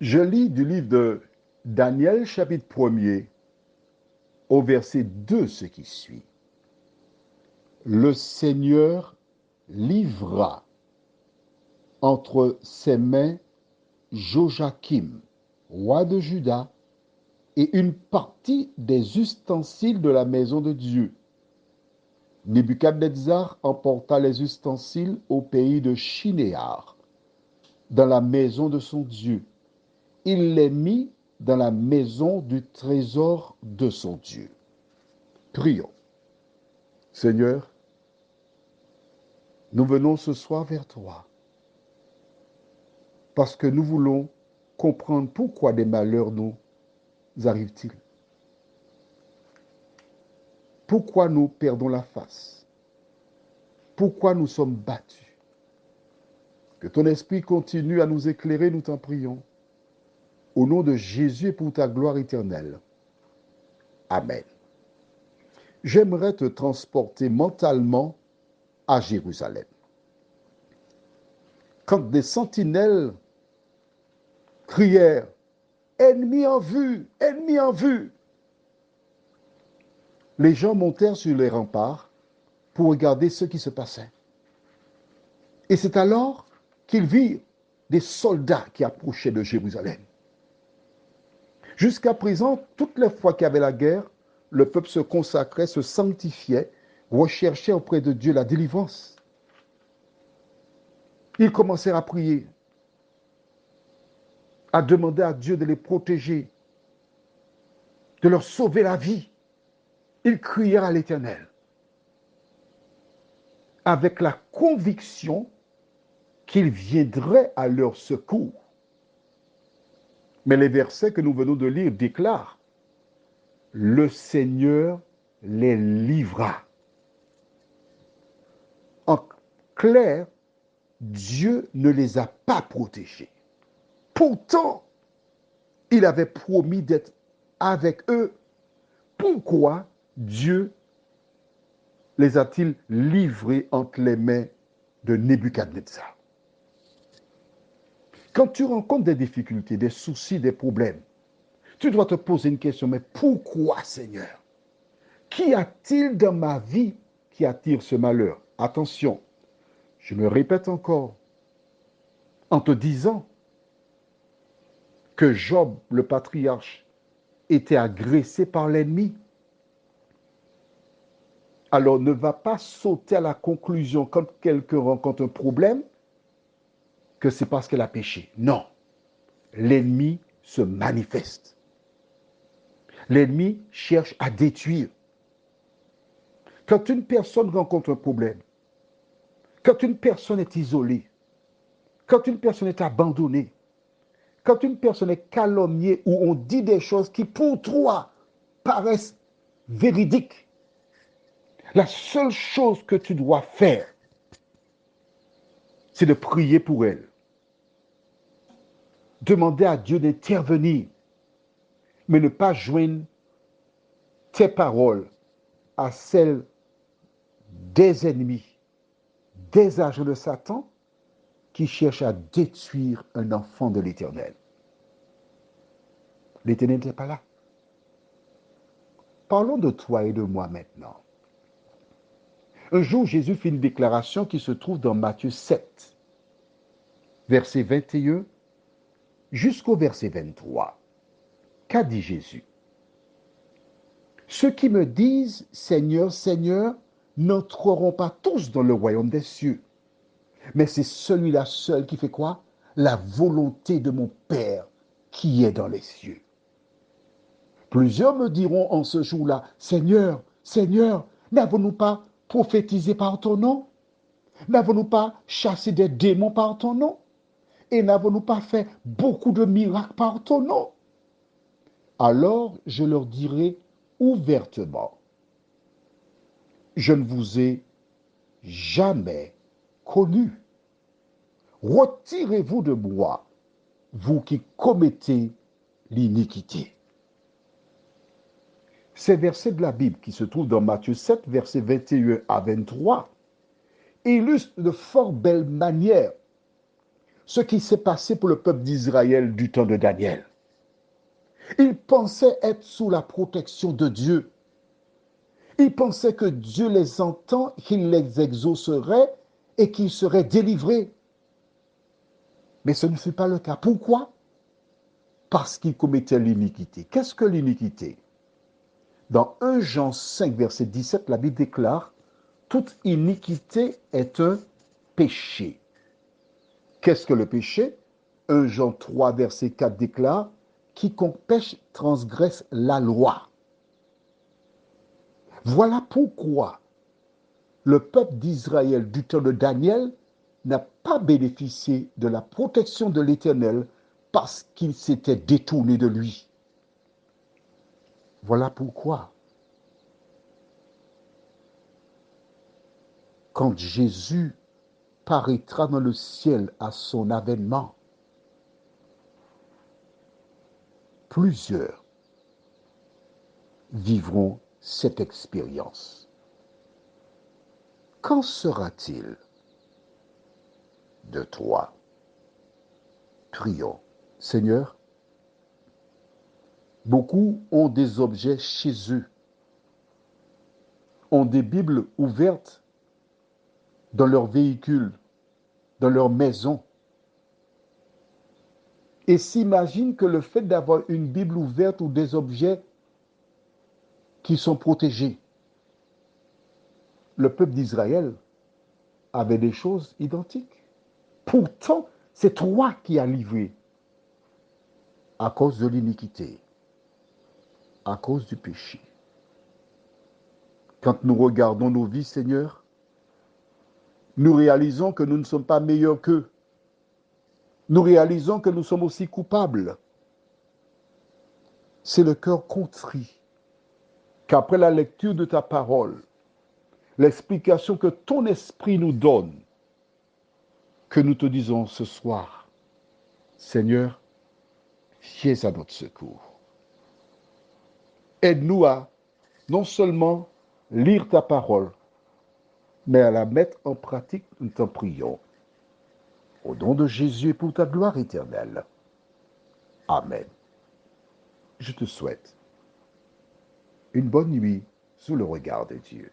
Je lis du livre de Daniel, chapitre 1er, au verset 2, ce qui suit. Le Seigneur livra entre ses mains Joachim, roi de Juda, et une partie des ustensiles de la maison de Dieu. Nebuchadnezzar emporta les ustensiles au pays de Shinéar, dans la maison de son Dieu. Il les mit dans la maison du trésor de son Dieu. Prions. Seigneur, nous venons ce soir vers toi parce que nous voulons comprendre pourquoi des malheurs nous arrivent-ils. Pourquoi nous perdons la face. Pourquoi nous sommes battus. Que ton esprit continue à nous éclairer, nous t'en prions. Au nom de Jésus et pour ta gloire éternelle. Amen. J'aimerais te transporter mentalement à Jérusalem. Quand des sentinelles crièrent « Ennemi en vue, ennemi en vue !» Les gens montèrent sur les remparts pour regarder ce qui se passait. Et c'est alors qu'ils virent des soldats qui approchaient de Jérusalem. Jusqu'à présent, toutes les fois qu'il y avait la guerre, le peuple se consacrait, se sanctifiait, recherchait auprès de Dieu la délivrance. Ils commencèrent à prier, à demander à Dieu de les protéger, de leur sauver la vie. Ils crièrent à l'Éternel avec la conviction qu'il viendrait à leur secours. Mais les versets que nous venons de lire déclarent « Le Seigneur les livra ». En clair, Dieu ne les a pas protégés. Pourtant, il avait promis d'être avec eux. Pourquoi Dieu les a-t-il livrés entre les mains de Nebuchadnezzar? Quand tu rencontres des difficultés, des soucis, des problèmes, tu dois te poser une question, mais pourquoi, Seigneur? Qu'y a-t-il dans ma vie qui attire ce malheur? Attention, je me répète encore, en te disant que Job, le patriarche, était agressé par l'ennemi. Alors ne va pas sauter à la conclusion quand quelqu'un rencontre un problème que c'est parce qu'elle a péché. Non, l'ennemi se manifeste. L'ennemi cherche à détruire. Quand une personne rencontre un problème, quand une personne est isolée, quand une personne est abandonnée, quand une personne est calomniée ou on dit des choses qui pour toi paraissent véridiques, la seule chose que tu dois faire, c'est de prier pour elle. Demander à Dieu d'intervenir, mais ne pas joindre tes paroles à celles des ennemis, des agents de Satan qui cherchent à détruire un enfant de l'Éternel. L'Éternel n'était pas là. Parlons de toi et de moi maintenant. Un jour, Jésus fait une déclaration qui se trouve dans Matthieu 7, verset 21 jusqu'au verset 23. Qu'a dit Jésus? Ceux qui me disent Seigneur, Seigneur, n'entreront pas tous dans le royaume des cieux. Mais c'est celui-là seul qui fait quoi? La volonté de mon Père qui est dans les cieux. Plusieurs me diront en ce jour-là, Seigneur, Seigneur, n'avons-nous pas prophétisé par ton nom? N'avons-nous pas chassé des démons par ton nom? Et n'avons-nous pas fait beaucoup de miracles par ton nom? Alors je leur dirai ouvertement, je ne vous ai jamais connu. Retirez-vous de moi, vous qui commettez l'iniquité. Ces versets de la Bible qui se trouvent dans Matthieu 7, versets 21 à 23, illustrent de fort belle manière ce qui s'est passé pour le peuple d'Israël du temps de Daniel. Ils pensaient être sous la protection de Dieu. Ils pensaient que Dieu les entend, qu'il les exaucerait et qu'ils seraient délivrés. Mais ce ne fut pas le cas. Pourquoi? Parce qu'ils commettaient l'iniquité. Qu'est-ce que l'iniquité? Dans 1 Jean 5, verset 17, la Bible déclare « Toute iniquité est un péché ». Qu'est-ce que le péché? 1 Jean 3, verset 4 déclare « Quiconque pêche transgresse la loi ». Voilà pourquoi le peuple d'Israël du temps de Daniel n'a pas bénéficié de la protection de l'Éternel parce qu'il s'était détourné de lui. Voilà pourquoi, quand Jésus paraîtra dans le ciel à son avènement, plusieurs vivront cette expérience. Qu'en sera-t-il de toi? Prions. Seigneur, beaucoup ont des objets chez eux, ont des Bibles ouvertes dans leur véhicule, dans leur maison, et s'imaginent que le fait d'avoir une Bible ouverte ou des objets qui sont protégés, le peuple d'Israël avait des choses identiques. Pourtant, c'est toi qui as livré à cause de l'iniquité, à cause du péché. Quand nous regardons nos vies, Seigneur, nous réalisons que nous ne sommes pas meilleurs qu'eux. Nous réalisons que nous sommes aussi coupables. C'est le cœur contrit qu'après la lecture de ta parole, l'explication que ton esprit nous donne, que nous te disons ce soir, Seigneur, viens à notre secours. Aide-nous à non seulement lire ta parole, mais à la mettre en pratique, nous t'en prions. Au nom de Jésus et pour ta gloire éternelle. Amen. Je te souhaite une bonne nuit sous le regard de Dieu.